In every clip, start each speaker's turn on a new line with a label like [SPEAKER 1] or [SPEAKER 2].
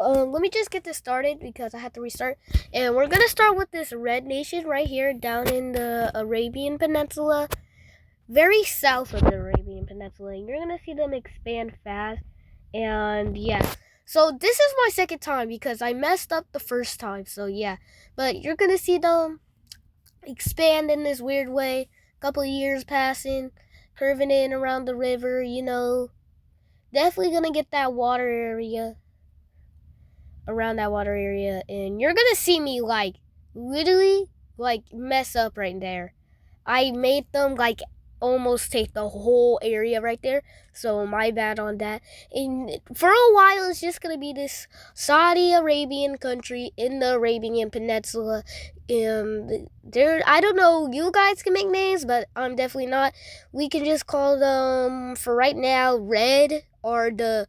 [SPEAKER 1] Let me just get this started because I have to restart. And we're gonna start with this red nation right here down in the Arabian Peninsula, very south of the Arabian Peninsula. And you're gonna see them expand fast. And yeah, so this is my second time because I messed up the first time. So yeah, but you're gonna see them expand in this weird way. Couple of years passing, curving in around the river. Definitely gonna get that water area around that water area, and you're gonna see me literally mess up right there. I made them almost take the whole area right there, so my bad on that. And for a while it's just gonna be this Saudi Arabian country in the Arabian Peninsula. And there, I don't know, you guys can make names, but I'm definitely not. We can just call them for right now Red, or the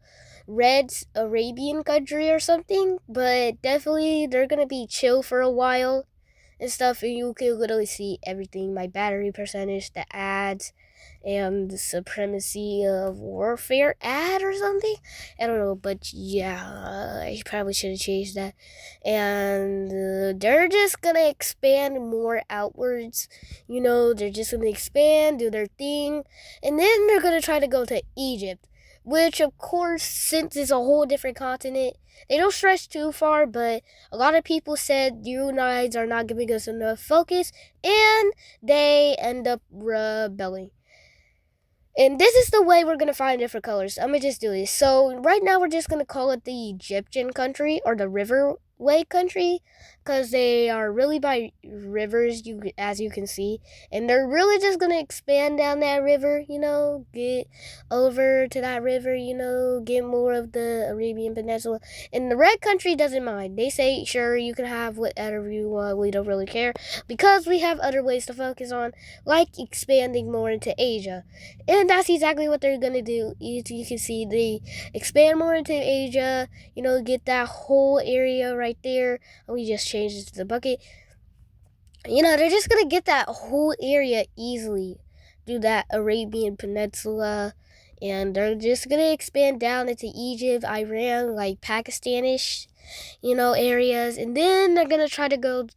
[SPEAKER 1] Red's Arabian country or something. But definitely they're gonna be chill for a while and stuff, and you can literally see everything: my battery percentage, the ads, and the supremacy of warfare ad or something. I don't know, but yeah, I probably should have changed that. And they're just gonna expand more outwards. They're just gonna expand, do their thing, and then they're gonna try to go to Egypt, which, of course, since it's a whole different continent, they don't stretch too far. But a lot of people said you guys are not giving us enough focus, and they end up rebelling. And this is the way we're going to find different colors. I'm going to just do this. So right now we're just going to call it the Egyptian country, or the riverway country, because they are really by rivers, as you can see. And they're really just going to expand down that river, get over to that river, get more of the Arabian Peninsula. And the red country doesn't mind. They say, sure, you can have whatever you want. We don't really care, because we have other ways to focus on, like expanding more into Asia. And that's exactly what they're gonna do. You can see they expand more into Asia, get that whole area right there. And we just changed it to the bucket. They're just gonna get that whole area easily through that Arabian Peninsula. And they're just gonna expand down into Egypt, Iran, like Pakistanish, areas. And then they're gonna try to go,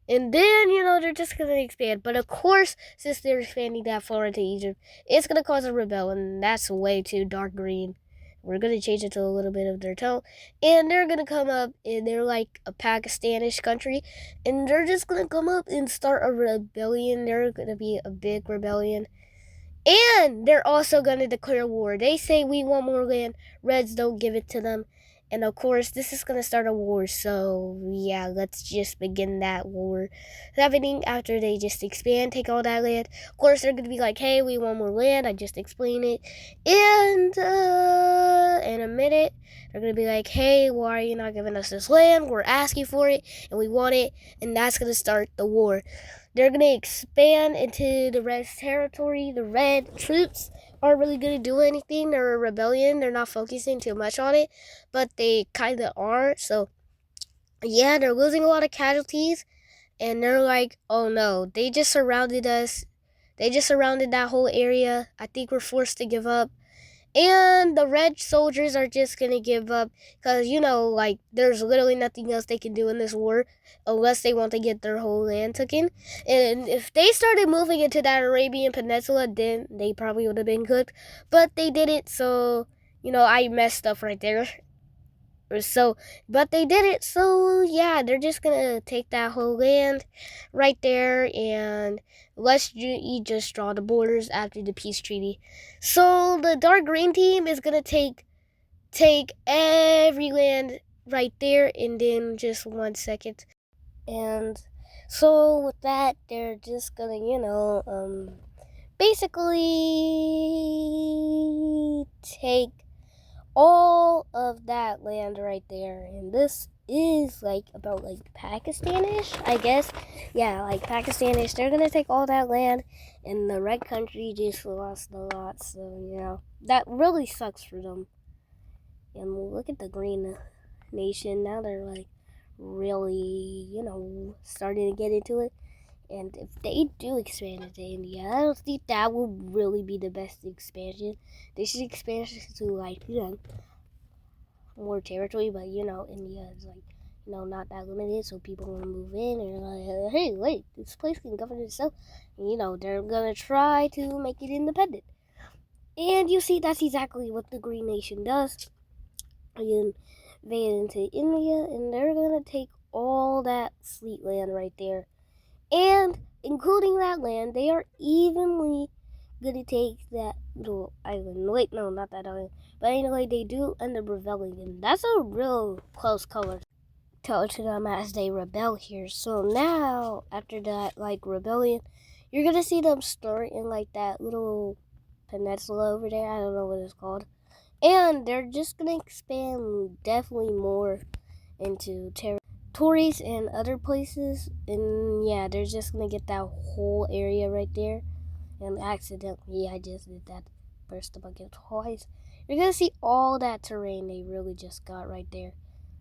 [SPEAKER 1] and then, they're just going to expand. But of course, since they're expanding that far into Egypt, it's going to cause a rebellion. And that's way too dark green. We're going to change it to a little bit of their tone. And they're going to come up, and they're like a Pakistanish country. And they're just going to come up and start a rebellion. They're going to be a big rebellion. And they're also going to declare war. They say we want more land. Reds don't give it to them. And of course, this is going to start a war. So, yeah, let's just begin that war happening after they just expand, take all that land. Of course, they're going to be like, hey, we want more land. I just explained it. And in a minute, they're going to be like, hey, why are you not giving us this land? We're asking for it, and we want it. And that's going to start the war. They're going to expand into the red territory. The red troops aren't really going to do anything. They're a rebellion. They're not focusing too much on it, but they kind of are. So, yeah, they're losing a lot of casualties, and they're like, oh no, they just surrounded us. They just surrounded that whole area. I think we're forced to give up. And the red soldiers are just gonna give up because, there's literally nothing else they can do in this war unless they want to get their whole land taken. And if they started moving into that Arabian Peninsula, then they probably would have been cooked. But they didn't, so, I messed up right there. So, but they did it, so yeah, they're just gonna take that whole land right there, and you just draw the borders after the peace treaty. So the dark green team is gonna take every land right there, and then just 1 second. And so with that, they're just gonna, basically take all of that land right there. And this is about Pakistanish, I guess. Yeah, Pakistanish. They're gonna take all that land, and the red country just lost a lot. So that really sucks for them. And look at the green nation. Now they're really, starting to get into it. And if they do expand into India, I don't think that would really be the best expansion. They should expand to more territory, but India is like not that limited, so people want to move in and like, hey, wait, this place can govern itself. And, they're gonna try to make it independent. And you see, that's exactly what the Green Nation does. Invade into India, and they're gonna take all that sweet land right there, and including that land, they are evenly gonna take that little island. Wait, no, not that island. But anyway, they do end up rebelling, and that's a real close color to them as they rebel here. So now, after that, like, rebellion, you're gonna see them start in, like, that little peninsula over there. I don't know what it's called. And they're just gonna expand definitely more into territories and other places. And yeah, they're just gonna get that whole area right there. And accidentally, I just did that. Burst the bucket twice. You're gonna see all that terrain they really just got right there.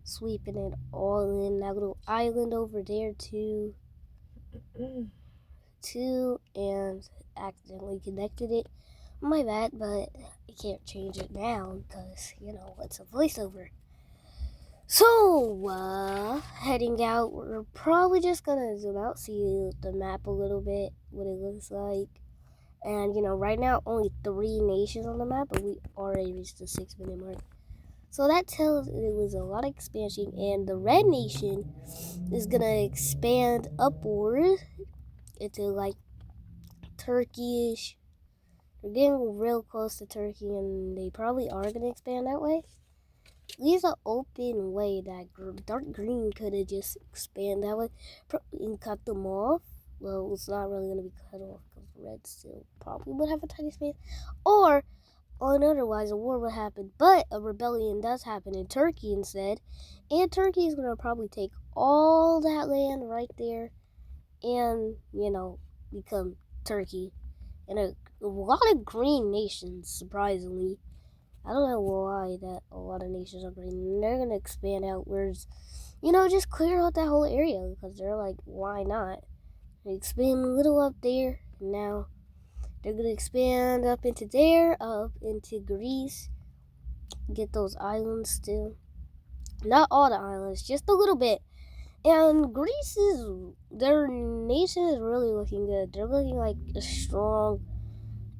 [SPEAKER 1] Sweeping it all in. That little island over there too. And accidentally connected it. My bad, but I can't change it now because, it's a voiceover. So, heading out, we're probably just gonna zoom out, see the map a little bit, what it looks like. And, right now, only 3 nations on the map, but we already reached the 6-minute mark. So that tells it was a lot of expansion, and the Red Nation is gonna expand upward into, like, Turkish. We're getting real close to Turkey, and they probably are going to expand that way. Leaves an open way that dark green could have just expanded that way and cut them off. Well, it's not really going to be cut off because red still probably would have a tiny space. Or otherwise, a war would happen, but a rebellion does happen in Turkey instead. And Turkey is going to probably take all that land right there and, become Turkey. And a lot of green nations, surprisingly. I don't know why that a lot of nations are green. They're going to expand outwards. Just clear out that whole area because they're like, why not? They expand a little up there. And now they're going to expand up into there, up into Greece. Get those islands still. Not all the islands, just a little bit. And Greece their nation is really looking good. They're looking like a strong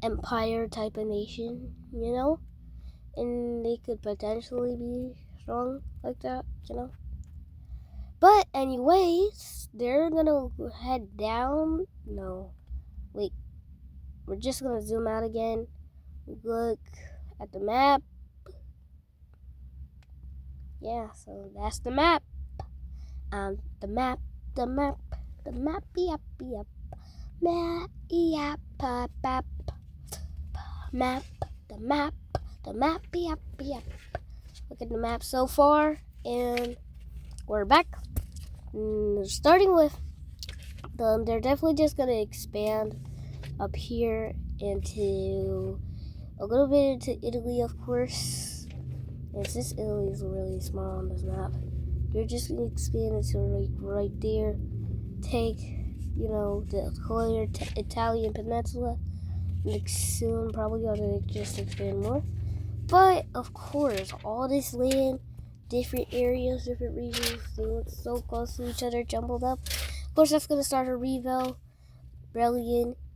[SPEAKER 1] empire type of nation, and they could potentially be strong like that, But anyways, they're gonna head down. No, wait, we're just gonna zoom out again. Look at the map. Yeah, so that's the map. The map, yep, map, yep, map, the map, yep. Look at the map so far, and we're back. Starting with them, they're definitely just gonna expand up here into a little bit into Italy, of course. And since Italy is really small on this map, they're just gonna expand into right there. Take, the whole Italian peninsula. Next soon, probably gonna just expand more. But of course, all this land, different areas, different regions, they look so close to each other, jumbled up. Of course, that's gonna start a rebellion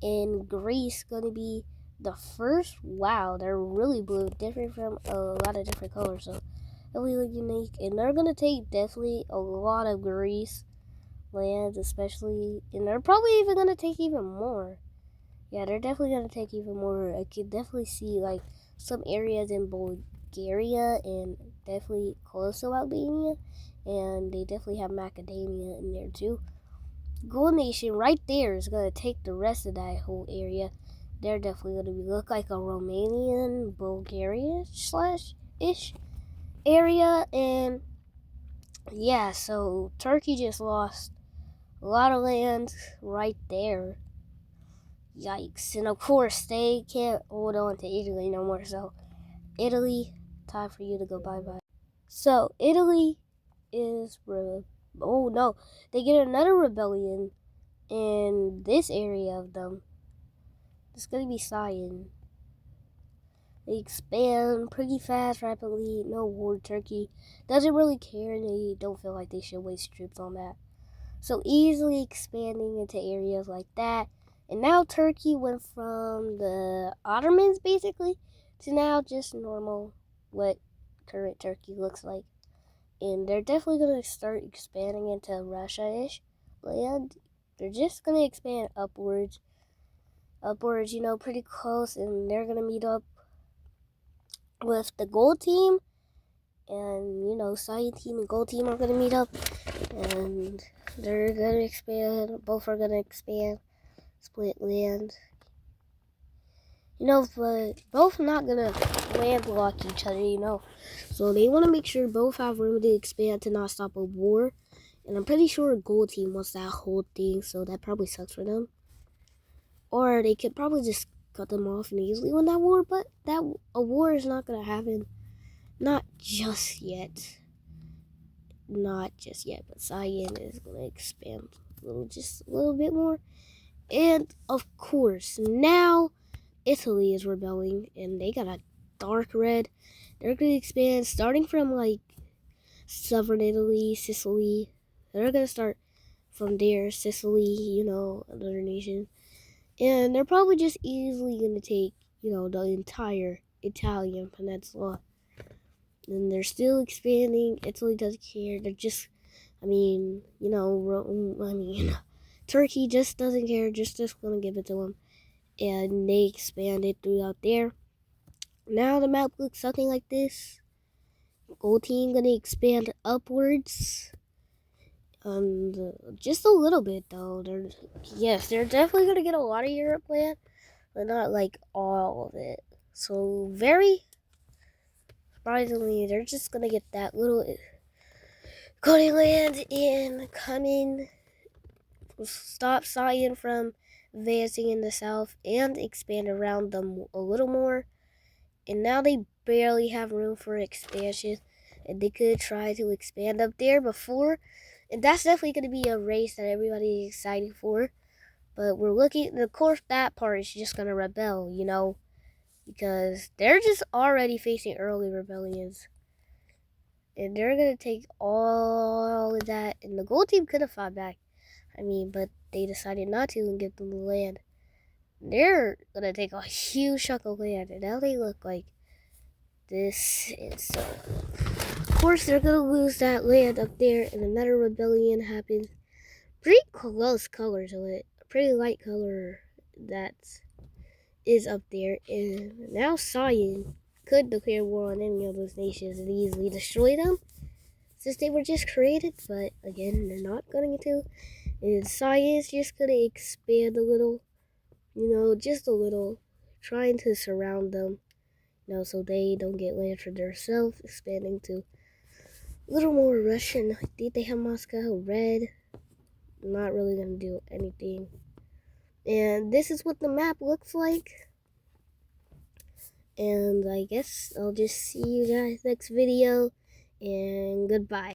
[SPEAKER 1] in Greece. Gonna be the first. Wow, they're really blue, different from a lot of different colors. So really unique, and they're gonna take definitely a lot of Greece lands, especially, and they're probably even gonna take even more. Yeah, they're definitely gonna take even more. I could definitely see like some areas in Bulgaria and definitely close to Albania, and they definitely have macadamia in there too. Gold Nation right there is gonna take the rest of that whole area. They're definitely gonna look like a Romanian, Bulgaria /ish area, and yeah, so Turkey just lost a lot of land right there. Yikes. And of course, they can't hold on to Italy no more. So, Italy, time for you to go bye-bye. So, Italy is... Oh, no. They get another rebellion in this area of them. It's going to be Cyan. They expand pretty fast, rapidly. No war. Turkey doesn't really care, and they don't feel like they should waste troops on that. So easily expanding into areas like that. And now Turkey went from the Ottomans, basically, to now just normal, what current Turkey looks like. And they're definitely going to start expanding into Russia-ish land. They're just going to expand upwards, pretty close, and they're going to meet up with the gold team, and cyan team and gold team are going to meet up, and they're going to expand. Both are going to expand, split land, but both not going to landlock each other, so they want to make sure both have room to expand to not stop a war. And I'm pretty sure gold team wants that whole thing, so that probably sucks for them. Or they could probably just cut them off and easily win that war, but a war is not going to happen. Not just yet. Not just yet, but cyan is going to expand just a little bit more. And, of course, now Italy is rebelling, and they got a dark red. They're going to expand, starting from, southern Italy, Sicily. They're going to start from there, Sicily, another nation. And they're probably just easily going to take, the entire Italian peninsula. And they're still expanding. Italy doesn't care. They're just, Turkey just doesn't care. Just going to give it to them. And they expanded throughout there. Now the map looks something like this. Gold team going to expand upwards. Just a little bit though. They're definitely going to get a lot of Europe land, but not all of it. So very surprisingly, they're just going to get that little Cody land and come in, stop cyan from advancing in the south, and expand around them a little more. And now they barely have room for expansion, and they could try to expand up there before. And that's definitely going to be a race that everybody is excited for. But we're looking, of course, that part is just going to rebel, because they're just already facing early rebellions. And they're going to take all of that. And the gold team could have fought back. But they decided not to and give them the land. They're going to take a huge chunk of land. And now they look like this. And so, of course, they're going to lose that land up there. And another rebellion happens. Pretty close colors of it. A pretty light color that is up there. And now cyan could declare war on any of those nations and easily destroy them, since they were just created, but again, they're not going to. And cyan is just going to expand a little, just a little, trying to surround them, so they don't get land for themselves, expanding to a little more Russian. I think they have Moscow red, not really going to do anything. And this is what the map looks like. And I guess I'll just see you guys next video, and goodbye.